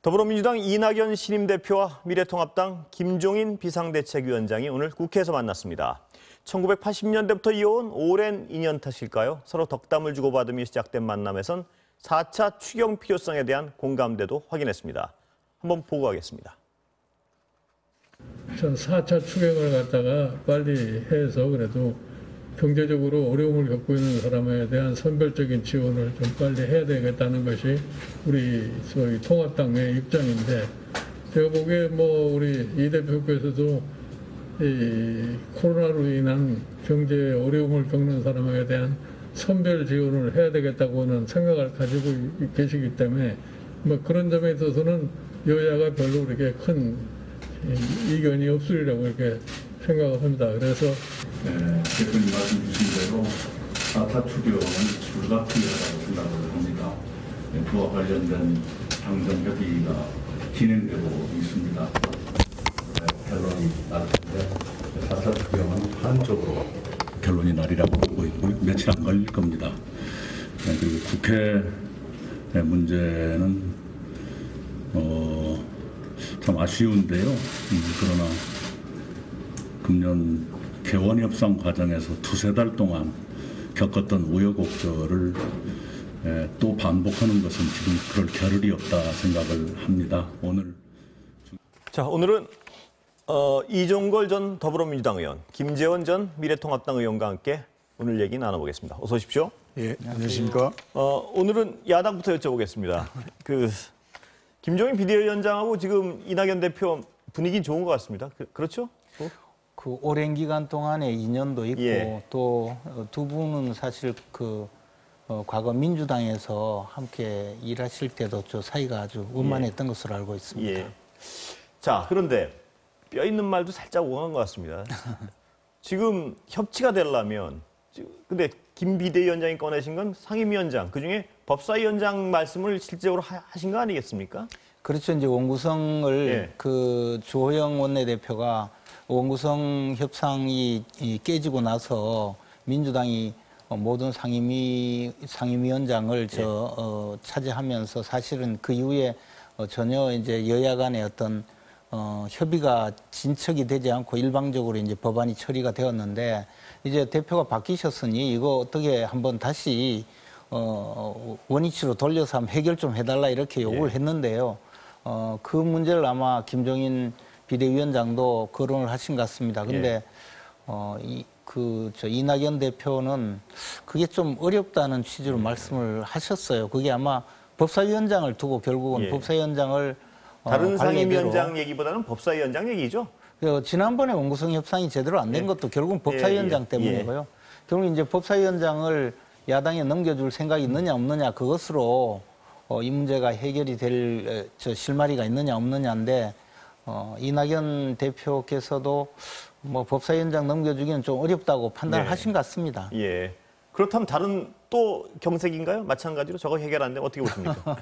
더불어민주당 이낙연 신임 대표와 미래통합당 김종인 비상대책위원장이 오늘 국회에서 만났습니다. 1980년대부터 이어온 오랜 인연 탓일까요? 서로 덕담을 주고받으며 시작된 만남에선 4차 추경 필요성에 대한 공감대도 확인했습니다. 한번 보고 가겠습니다. 전 4차 추경을 갖다가 빨리 해서 그래도 경제적으로 어려움을 겪고 있는 사람에 대한 선별적인 지원을 좀 빨리 해야 되겠다는 것이 우리 소위 통합당의 입장인데, 제가 보기에 우리 이 대표께서도 이 코로나로 인한 경제 어려움을 겪는 사람에 대한 선별 지원을 해야 되겠다고는 생각을 가지고 계시기 때문에 그런 점에 있어서는 여야가 별로 그렇게 큰 이견이 없으리라고 이렇게 생각을 합니다. 그래서 대표님 말씀 주신 대로 4차 추경은 불가피하다고 생각을 합니다. 그와 관련된 당정 협의가 진행되고 있습니다. 결론이 날 텐데 4차 추경은 한쪽으로 결론이 나리라고 보고 있고요. 며칠 안 걸릴 겁니다. 그리고 국회의 문제는 참 아쉬운데요. 그러나 금년 개원 협상 과정에서 두세 달 동안 겪었던 우여곡절을 또 반복하는 것은 지금 그럴 겨를이 없다 생각을 합니다. 오늘은 이종걸 전 더불어민주당 의원, 김재원 전 미래통합당 의원과 함께 오늘 얘기 나눠보겠습니다. 어서 오십시오. 예, 안녕하십니까. 오늘은 야당부터 여쭤보겠습니다. 김종인 비대위원장하고 지금 이낙연 대표 분위기 좋은 것 같습니다. 그렇죠? 그 오랜 기간 동안의 인연도 있고, 예. 또 두 분은 사실 과거 민주당에서 함께 일하실 때도 저 사이가 아주 원만했던 것으로 알고 있습니다. 예. 자, 그런데 뼈 있는 말도 살짝 오간 것 같습니다. 지금 협치가 되려면, 근데 김 비대위원장이 꺼내신 건 상임위원장, 그중에 법사위원장 말씀을 실제로 하신 거 아니겠습니까? 그렇죠. 이제 원구성을 예. 주호영 원내대표가 원구성 협상이 깨지고 나서 민주당이 모든 상임위원장을 차지하면서 사실은 그 이후에 전혀 이제 여야 간의 어떤 협의가 진척이 되지 않고 일방적으로 이제 법안이 처리가 되었는데, 이제 대표가 바뀌셨으니 이거 어떻게 한번 다시 원위치로 돌려서 한번 해결 좀 해달라 이렇게 요구를 했는데요. 그 문제를 아마 김종인 비대위원장도 거론을 하신 것 같습니다. 근데 이낙연 대표는 그게 좀 어렵다는 취지로 말씀을 하셨어요. 그게 아마 법사위원장을 두고 결국은 법사위원장을 다른 상임위원장 얘기보다는 법사위원장 얘기죠? 지난번에 원구성 협상이 제대로 안 된 것도 결국은 법사위원장 때문이고요. 결국 이제 법사위원장을 야당에 넘겨줄 생각이 있느냐 없느냐, 그것으로 이 문제가 해결이 될 실마리가 있느냐 없느냐인데, 이낙연 대표께서도 법사위원장 넘겨주기는 좀 어렵다고 판단을 하신 것 같습니다. 예. 그렇다면 다른 또 경색인가요? 마찬가지로 저거 해결 안 되면 어떻게 보십니까?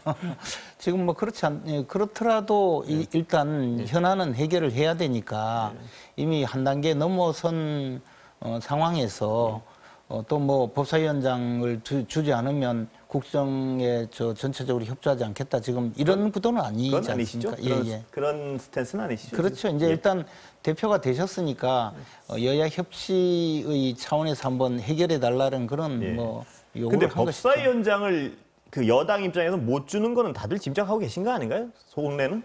지금 그렇더라도 일단 현안은 해결을 해야 되니까 이미 한 단계 넘어선 상황에서 또 법사위원장을 주지 않으면 국정에 전체적으로 협조하지 않겠다, 지금 이런 구도는 아니지 않습니까? 그런 스탠스는 아니시죠? 그렇죠. 이제 일단 대표가 되셨으니까 여야 협치의 차원에서 한번 해결해 달라는 그런 요구를 한 것이죠. 근데 법사위원장을 여당 입장에서 못 주는 거는 다들 짐작하고 계신 거 아닌가요? 속내는?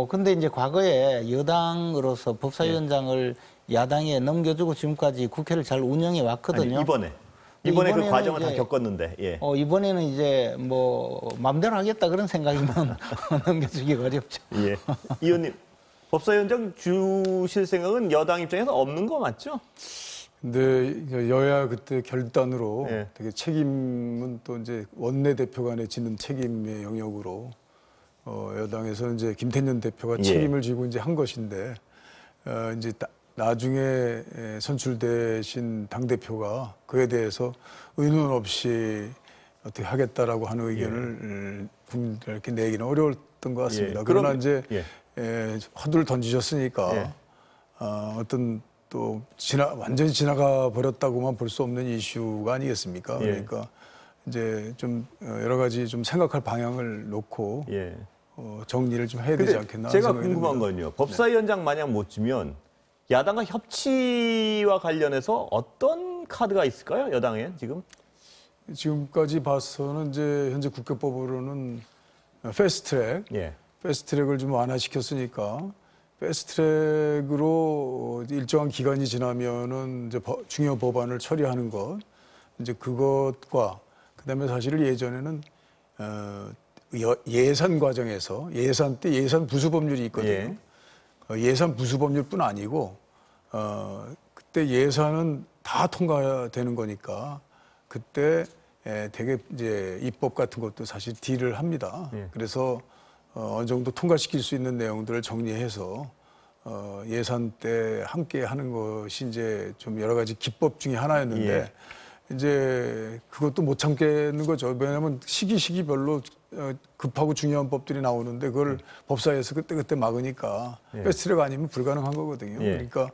근데 이제 과거에 여당으로서 법사위원장을 야당에 넘겨주고 지금까지 국회를 잘 운영해 왔거든요. 아니, 이번에 그 과정을 다 겪었는데. 이번에는 이제 마음대로 하겠다 그런 생각이면 넘겨주기가 어렵죠. 예. 이 의원님, 법사위원장 주실 생각은 여당 입장에서 없는 거 맞죠? 근데 여야 그때 결단으로 되게 책임은 또 이제 원내대표 간에 지는 책임의 영역으로 여당에서 이제 김태년 대표가 책임을 지고 이제 한 것인데, 이제 나중에 선출되신 당대표가 그에 대해서 의논 없이 어떻게 하겠다라고 하는 의견을 국민들께 이렇게 내기는 어려웠던 것 같습니다. 그러나 이제 화두를 던지셨으니까 어떤 또 완전히 지나가 버렸다고만 볼 수 없는 이슈가 아니겠습니까? 그러니까 이제 좀 여러 가지 좀 생각할 방향을 놓고 정리를 좀 해야 되지 않겠나. 제가 궁금한 건요. 법사위원장 마냥 못 주면 야당과 협치와 관련해서 어떤 카드가 있을까요? 여당에 지금? 지금까지 봐서는 이제 현재 국회법으로는 패스트트랙, 패스트트랙을 좀 완화시켰으니까 패스트트랙으로 일정한 기간이 지나면은 이제 중요 법안을 처리하는 것, 이제 그것과 그다음에 사실 예전에는 예산 과정에서 예산 때 예산 부수 법률이 있거든요. 예산 부수 법률뿐 아니고 그때 예산은 다 통과되는 거니까 그때 되게 이제 입법 같은 것도 사실 딜을 합니다. 그래서 어느 정도 통과시킬 수 있는 내용들을 정리해서 예산 때 함께 하는 것이 이제 좀 여러 가지 기법 중에 하나였는데 이제 그것도 못 참겠는 거죠. 왜냐하면 시기별로 급하고 중요한 법들이 나오는데 그걸 법사위에서 그때 막으니까 패스트트랙 아니면 불가능한 거거든요. 그러니까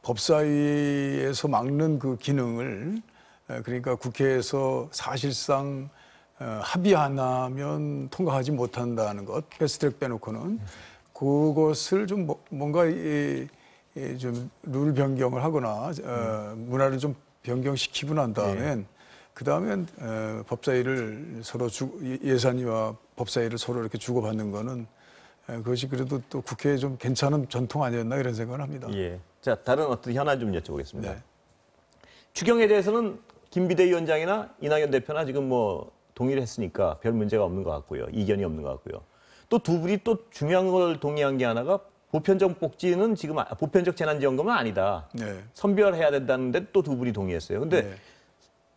법사위에서 막는 그 기능을 그러니까 국회에서 사실상 합의 안 하면 통과하지 못한다는 것, 패스트트랙 빼놓고는 그것을 좀 뭔가 좀 룰 변경을 하거나 문화를 좀 변경시키고 난 다음엔 그 다음엔 법사위를 서로 예산위와 법사위를 서로 이렇게 주고받는 거는 그것이 그래도 또 국회에 좀 괜찮은 전통 아니었나 이런 생각을 합니다. 자, 다른 어떤 현안 좀 여쭤보겠습니다. 추경에 대해서는 김 비대위원장이나 이낙연 대표나 지금 뭐 동의를 했으니까 별 문제가 없는 것 같고요. 이견이 없는 것 같고요. 또 두 분이 또 중요한 걸 동의한 게 하나가 보편적 복지는 지금 보편적 재난지원금은 아니다. 선별해야 된다는데 또 두 분이 동의했어요. 근데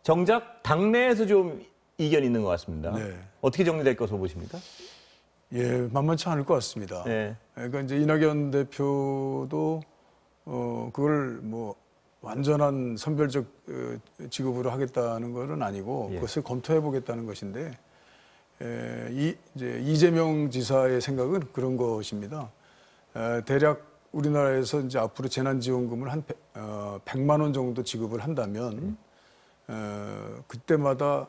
정작 당내에서 좀 이견이 있는 것 같습니다. 어떻게 정리될 것으로 보십니까? 만만치 않을 것 같습니다. 그러니까 이제 이낙연 대표도 그걸 뭐 완전한 선별적 지급으로 하겠다는 것은 아니고 그것을 검토해 보겠다는 것인데 이제 이재명 지사의 생각은 그런 것입니다. 대략 우리나라에서 이제 앞으로 재난지원금을 한 100만 원 정도 지급을 한다면 그때마다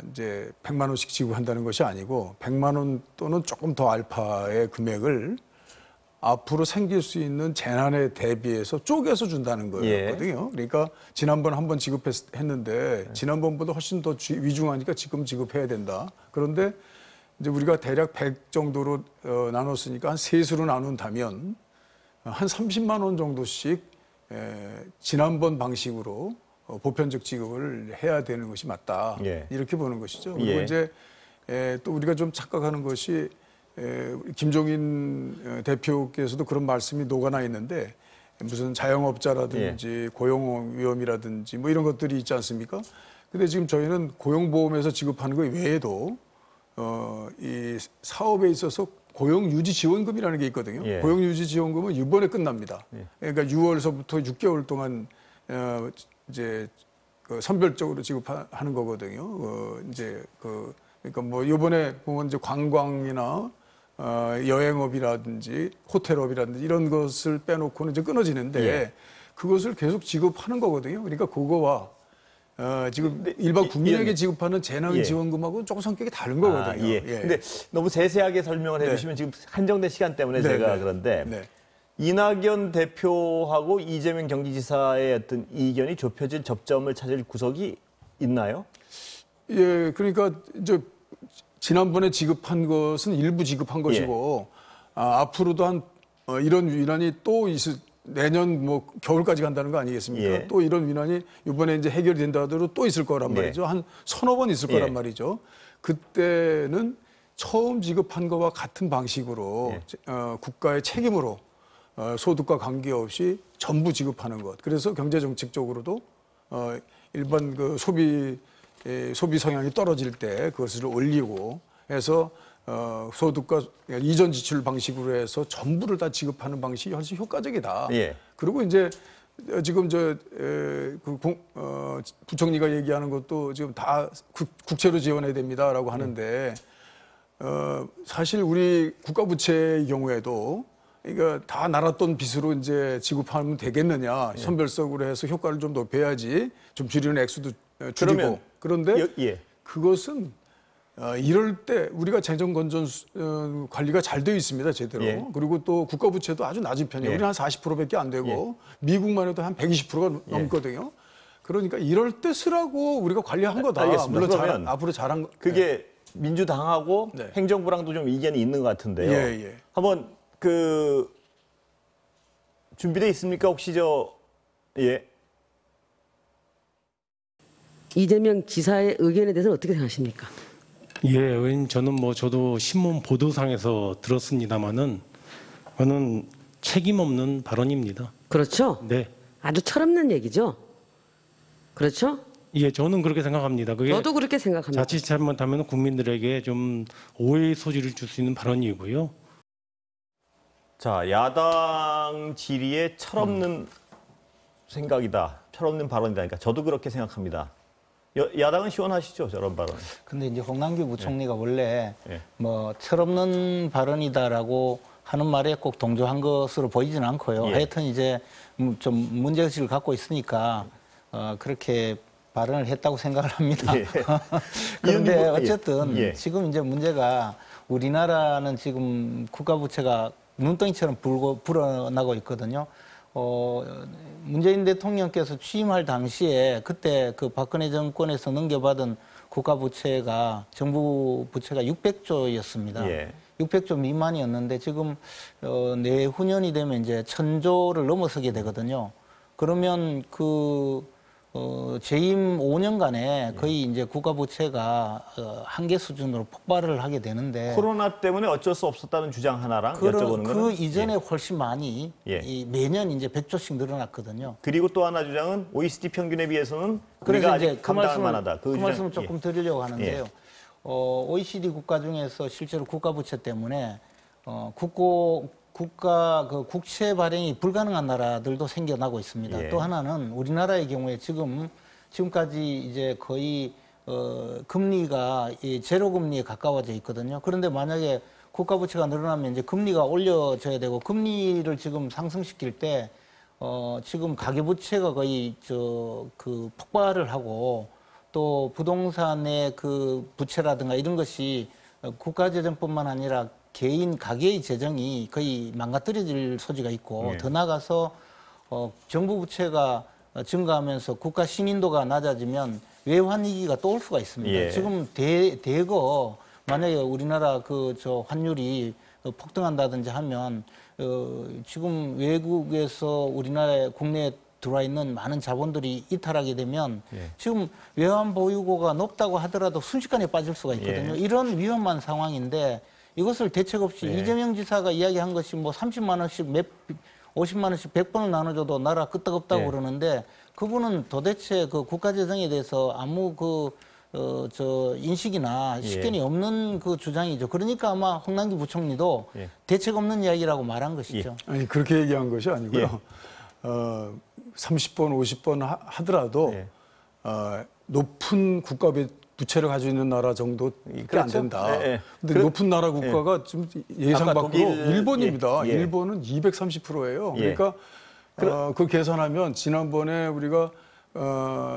이제 100만 원씩 지급한다는 것이 아니고 100만 원 또는 조금 더 알파의 금액을 앞으로 생길 수 있는 재난에 대비해서 쪼개서 준다는 거였거든요. 그러니까 지난번 한번 지급했는데 지난번보다 훨씬 더 위중하니까 지금 지급해야 된다. 그런데 이제 우리가 대략 100 정도로 나눴으니까 한 셋으로 나눈다면 한 30만 원 정도씩 지난번 방식으로 보편적 지급을 해야 되는 것이 맞다. 이렇게 보는 것이죠. 그리고 이제 또 우리가 좀 착각하는 것이 김종인 대표께서도 그런 말씀이 녹아나 있는데 무슨 자영업자라든지 고용위험이라든지 뭐 이런 것들이 있지 않습니까? 근데 지금 저희는 고용보험에서 지급하는 것 외에도 이 사업에 있어서 고용유지지원금이라는 게 있거든요. 고용유지지원금은 이번에 끝납니다. 그러니까 6월서부터 6개월 동안 이제 그 선별적으로 지급하는 거거든요. 이제 그러니까 뭐 이번에 보면 이제 관광이나 여행업이라든지 호텔업이라든지 이런 것을 빼놓고는 이제 끊어지는데 그것을 계속 지급하는 거거든요. 그러니까 그거와 지금 일반 국민에게 지급하는 재난지원금하고 조금 성격이 다른 거거든요. 근데 너무 세세하게 설명을 해주시면 지금 한정된 시간 때문에 제가 그런데 이낙연 대표하고 이재명 경기지사의 어떤 이견이 좁혀질 접점을 찾을 구석이 있나요? 그러니까 이제 지난번에 지급한 것은 일부 지급한 것이고 앞으로도 한 이런 위난이 또 내년 뭐 겨울까지 간다는 거 아니겠습니까? 또 이런 위난이 이번에 이제 해결이 된다 하더라도 또 있을 거란 말이죠. 한 서너 번 있을 거란 말이죠. 그때는 처음 지급한 것과 같은 방식으로 국가의 책임으로 소득과 관계없이 전부 지급하는 것. 그래서 경제정책적으로도 일반 그 소비 성향이 떨어질 때 그것을 올리고 해서 소득과 이전 지출 방식으로 해서 전부를 다 지급하는 방식이 훨씬 효과적이다. 그리고 이제 지금 부총리가 얘기하는 것도 지금 다 국채로 지원해야 됩니다라고 하는데 사실 우리 국가부채의 경우에도 그러니까 다 날았던 빚으로 이제 지급하면 되겠느냐. 선별적으로 해서 효과를 좀 높여야지 좀 줄이는 액수도 줄이고. 그런데 그것은 이럴 때 우리가 재정 건전 관리가 잘 되어 있습니다, 제대로. 예. 그리고 또 국가 부채도 아주 낮은 편이에요. 예. 우리는 한 40%밖에 안 되고 예. 미국만 해도 한 120%가 넘거든요. 그러니까 이럴 때 쓰라고 우리가 관리한 거다. 알겠습니다. 물론 그러면 앞으로 잘한 거. 그게 민주당하고 네. 행정부랑도 좀 이견이 있는 것 같은데요. 예, 예. 한번 준비돼 있습니까? 혹시 예. 이재명 지사의 의견에 대해서는 어떻게 생각하십니까? 예, 의원님 저도 신문 보도상에서 들었습니다마는 그거는 책임 없는 발언입니다. 그렇죠? 네. 아주 철없는 얘기죠? 그렇죠? 예, 저는 그렇게 생각합니다. 그게 저도 그렇게 생각합니다. 자칫 잘못하면 국민들에게 좀 오해의 소지를 줄 수 있는 발언이고요. 자, 야당 질의에 철없는 생각이다. 철없는 발언이다. 그러니까 저도 그렇게 생각합니다. 야당은 시원하시죠, 저런 발언. 근데 이제 홍남기 부총리가 원래 예. 뭐 철없는 발언이다라고 하는 말에 꼭 동조한 것으로 보이지는 않고요. 예. 하여튼 이제 좀 문제의식을 갖고 있으니까 그렇게 발언을 했다고 생각을 합니다. 예. 그런데 예. 어쨌든 예. 지금 이제 문제가 우리나라는 지금 국가 부채가 눈덩이처럼 불어나고 있거든요. 문재인 대통령께서 취임할 당시에 그때 그 박근혜 정권에서 넘겨받은 국가 부채가 정부 부채가 600조였습니다. 예. 600조 미만이었는데 지금 내후년이 되면 이제 1000조를 넘어서게 되거든요. 그러면 재임 5년간에 거의 이제 국가 부채가 한계 수준으로 폭발을 하게 되는데 코로나 때문에 어쩔 수 없었다는 주장 하나랑 여쭤보는 그 거는 이전에 훨씬 많이 예. 매년 이제 100조씩 늘어났거든요. 그리고 또 하나 주장은 OECD 평균에 비해서는 그래서 우리가 이제 아직 감당할 만하다. 그 말씀을 주장, 조금 드리려고 하는데요. OECD 국가 중에서 실제로 국가 부채 때문에 국채 발행이 불가능한 나라들도 생겨나고 있습니다. 예. 또 하나는 우리나라의 경우에 지금까지 이제 거의 금리가 제로 금리에 가까워져 있거든요. 그런데 만약에 국가 부채가 늘어나면 이제 금리가 올려져야 되고 금리를 지금 상승시킬 때 지금 가계 부채가 거의 폭발을 하고 또 부동산의 그 부채라든가 이런 것이 국가 재정뿐만 아니라 개인 가계의 재정이 거의 망가뜨려질 소지가 있고 네. 더 나아가서 정부 부채가 증가하면서 국가 신인도가 낮아지면 외환 위기가 또 올 수가 있습니다. 예. 지금 대거 만약에 우리나라 환율이 폭등한다든지 하면 지금 외국에서 우리나라에 국내에 들어와 있는 많은 자본들이 이탈하게 되면 예. 지금 지금 외환 보유고가 높다고 하더라도 순식간에 빠질 수가 있거든요. 예. 이런 위험한 상황인데 이것을 대책 없이 예. 이재명 지사가 이야기한 것이 뭐 30만 원씩 50만 원씩 100번을 나눠줘도 나라 끄떡없다고 예. 그러는데 그분은 도대체 그 국가 재정에 대해서 아무 인식이나 식견이 없는 그 주장이죠. 그러니까 아마 홍남기 부총리도 예. 대책 없는 이야기라고 말한 것이죠. 아니 그렇게 얘기한 것이 아니고요. 30번, 50번 하더라도 예. 높은 국가 부채를 가지고 있는 나라 정도밖에 그렇죠. 안 된다. 예, 예. 근데 높은 나라 국가가 좀 예상 아까 밖으로 독일, 일본입니다. 예, 예. 일본은 230%예요. 예. 그러니까 그 계산하면 지난번에 우리가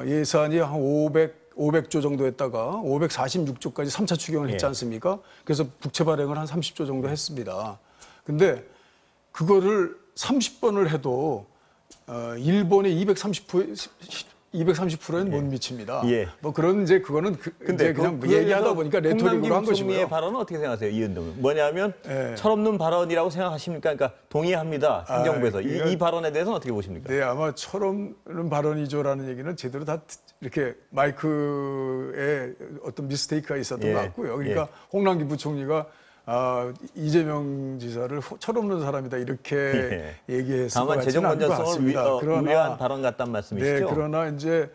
예산이 한 500조 정도 했다가 546조까지 3차 추경을 했지 예. 않습니까? 그래서 국채 발행을 한 30조 정도 했습니다. 근데 그거를 30번을 해도 일본의 230%는 못 미칩니다. 예. 뭐 그런 그거는 근데 그냥 얘기하다 보니까 레토릭으로 한 것이고요. 홍남기 발언은 어떻게 생각하세요, 이은동은? 뭐냐면 예. 철없는 발언이라고 생각하십니까? 그러니까 동의합니다, 행정부에서. 이건- 이 발언에 대해서는 어떻게 보십니까? 네, 아마 철없는 발언이죠라는 얘기는 제대로 다 이렇게 마이크에 어떤 미스테이크가 있었던 예. 것 같고요. 그러니까 홍남기 부총리가 이재명 지사를 철없는 사람이다 이렇게 얘기했을 것 다만 같지는 않은 것 재정건전성을 같습니다. 우려한 발언 같다는 말씀이시죠? 네, 그러나 이제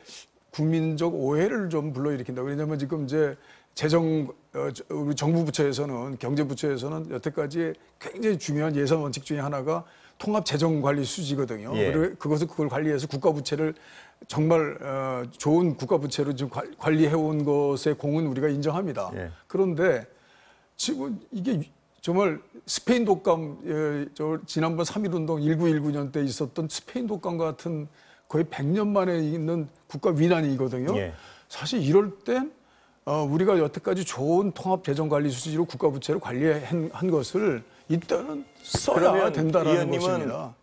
국민적 오해를 좀 불러일으킨다. 왜냐하면 지금 이제 우리 정부 부처에서는 경제 부처에서는 여태까지 굉장히 중요한 예산 원칙 중에 하나가 통합 재정 관리 수지거든요. 예. 그리고 그걸 관리해서 국가 부채를 정말 좋은 국가 부채로 지금 관리해 온 것의 공은 우리가 인정합니다. 예. 그런데 지금 이게 정말 스페인 독감, 지난번 3.1운동 1919년 때 있었던 스페인 독감 같은 거의 100년 만에 있는 국가 위난이거든요. 예. 사실 이럴 땐 우리가 여태까지 좋은 통합재정관리 수지로 국가부채를 관리한 것을 이때는 써야 된다라는 것입니다.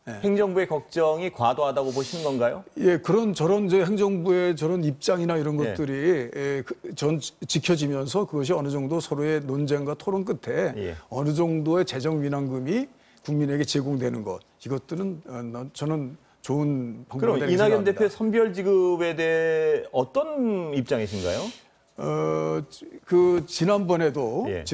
행정부의 걱정이 과도하다고 보시는 건가요? 예, 저런 이제 행정부의 저런 입장이나 이런 예. 것들이 지켜지면서 그것이 어느 정도 서로의 논쟁과 토론 끝에 예. 어느 정도의 재정 위난금이 국민에게 제공되는 것, 이것들은 저는 좋은 방법이라고 그럼 생각합니다. 이낙연 대표의 선별 지급에 대해 어떤 입장이신가요? 지난번에도 예.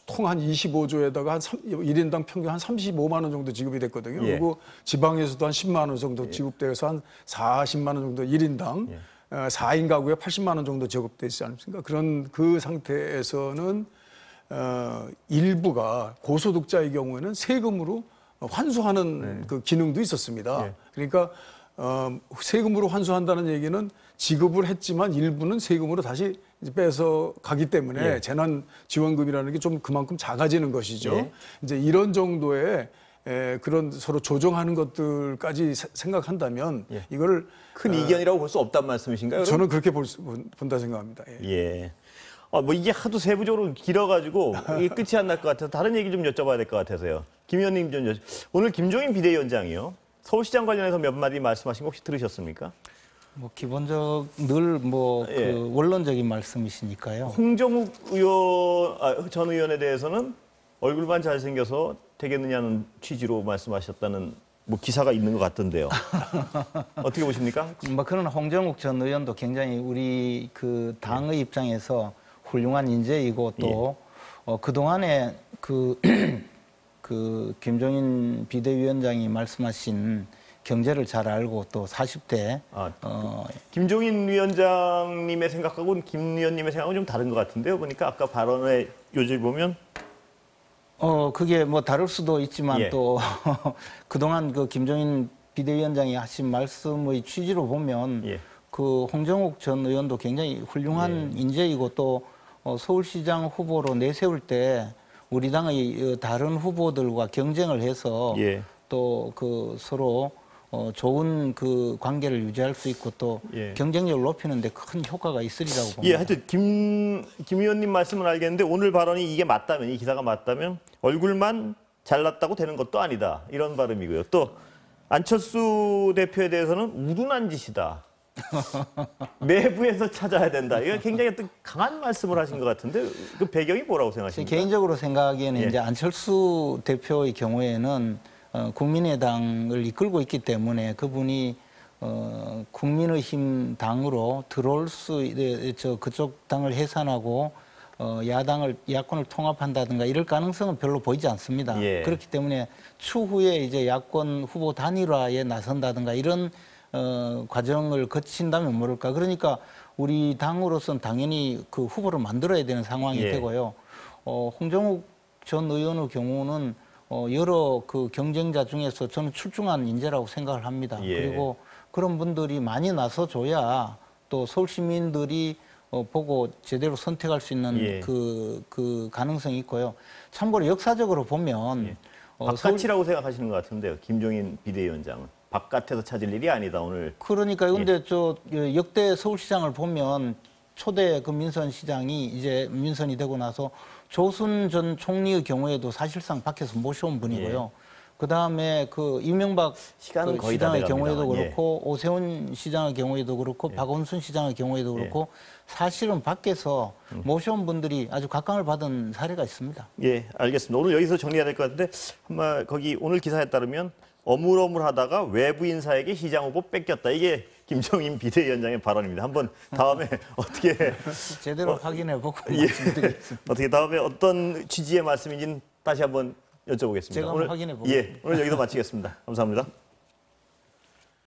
통 한 25조에다가 1인당 평균 한 35만 원 정도 지급이 됐거든요. 예. 그리고 지방에서도 한 10만 원 정도 지급돼서 한 40만 원 정도 1인당 4인 가구에 80만 원 정도 지급되지 않습니까? 그 상태에서는 일부가 고소득자의 경우에는 세금으로 환수하는 그 기능도 있었습니다. 예. 그러니까 세금으로 환수한다는 얘기는 지급을 했지만 일부는 세금으로 다시 이제 빼서 가기 때문에 예. 재난지원금이라는 게 좀 그만큼 작아지는 것이죠. 예. 이제 이런 정도의 그런 서로 조정하는 것들까지 생각한다면 예. 이걸 큰 이견이라고 볼 수 없단 말씀이신가요? 저는 그렇게 본다 생각합니다. 예. 예. 뭐 이게 하도 세부적으로 길어가지고 이게 끝이 안 날 것 같아서 다른 얘기 좀 여쭤봐야 될 것 같아서요. 김 의원님 오늘 김종인 비대위원장이요. 서울시장 관련해서 몇 마디 말씀하신 거 혹시 들으셨습니까? 뭐 기본적 늘 뭐 그 예. 원론적인 말씀이시니까요. 홍정욱 전 의원에 대해서는 얼굴만 잘생겨서 되겠느냐는 취지로 말씀하셨다는 뭐 기사가 있는 것 같던데요. 어떻게 보십니까? 뭐 그런 홍정욱 전 의원도 굉장히 우리 그 당의 입장에서 훌륭한 인재이고 또 그동안에 그 김종인 비대위원장이 말씀하신 경제를 잘 알고 또 40대 김종인 위원장님의 생각하고는 김 의원님의 생각은 좀 다른 것 같은데요. 보니까 아까 발언의 요지를 보면 그게 뭐 다를 수도 있지만 예. 또 그동안 그 김종인 비대위원장이 하신 말씀의 취지로 보면 예. 그 홍정욱 전 의원도 굉장히 훌륭한 인재이고 또 서울시장 후보로 내세울 때 우리 당의 다른 후보들과 경쟁을 해서 예. 또 그 서로 좋은 그 관계를 유지할 수 있고 또 예. 경쟁력을 높이는 데 큰 효과가 있으리라고 봅니다. 예, 하여튼 김 의원님 말씀은 알겠는데 오늘 발언이 이게 맞다면 이 기사가 맞다면 얼굴만 잘났다고 되는 것도 아니다. 이런 발음이고요. 또 안철수 대표에 대해서는 우둔한 짓이다. 내부에서 찾아야 된다. 이거 굉장히 어떤 강한 말씀을 하신 것 같은데 그 배경이 뭐라고 생각하십니까? 개인적으로 생각하기에는 예. 이제 안철수 대표의 경우에는 국민의당을 이끌고 있기 때문에 그분이 국민의힘 당으로 들어올 그쪽 당을 해산하고 야권을 통합한다든가 이럴 가능성은 별로 보이지 않습니다. 예. 그렇기 때문에 추후에 이제 야권 후보 단일화에 나선다든가 이런 과정을 거친다면 모를까. 그러니까 우리 당으로서는 당연히 그 후보를 만들어야 되는 상황이 예. 되고요. 홍정욱 전 의원의 경우는 여러 그 경쟁자 중에서 저는 출중한 인재라고 생각을 합니다. 예. 그리고 그런 분들이 많이 나서줘야 또 서울 시민들이 보고 제대로 선택할 수 있는 예. 그 가능성이 있고요. 참고로 역사적으로 보면 바깥이라고 생각하시는 것 같은데요. 김종인 비대위원장은. 바깥에서 찾을 일이 아니다, 오늘. 그러니까 근데 저 역대 서울시장을 보면 초대 그 민선 시장이 이제 민선이 되고 나서 조순 전 총리의 경우에도 사실상 밖에서 모셔온 분이고요. 그 다음에 그 이명박 시간은 거의 다 시장의 돼갑니다만, 경우에도 그렇고 오세훈 시장의 경우에도 그렇고 박원순 시장의 경우에도 그렇고 사실은 밖에서 모셔온 분들이 아주 각광을 받은 사례가 있습니다. 예, 알겠습니다. 오늘 여기서 정리해야 될 것 같은데 거기 오늘 기사에 따르면 어물어물하다가 외부 인사에게 시장 후보 뺏겼다. 이게 김종인 비대위원장의 발언입니다. 한번 다음에 어떻게 제대로 확인해보고 말씀드리겠습니다. 어떻게 다음에 어떤 취지의 말씀인지는 다시 한번 여쭤보겠습니다. 제가 한번 확인해보겠습니다. 오늘 여기서 마치겠습니다. 감사합니다.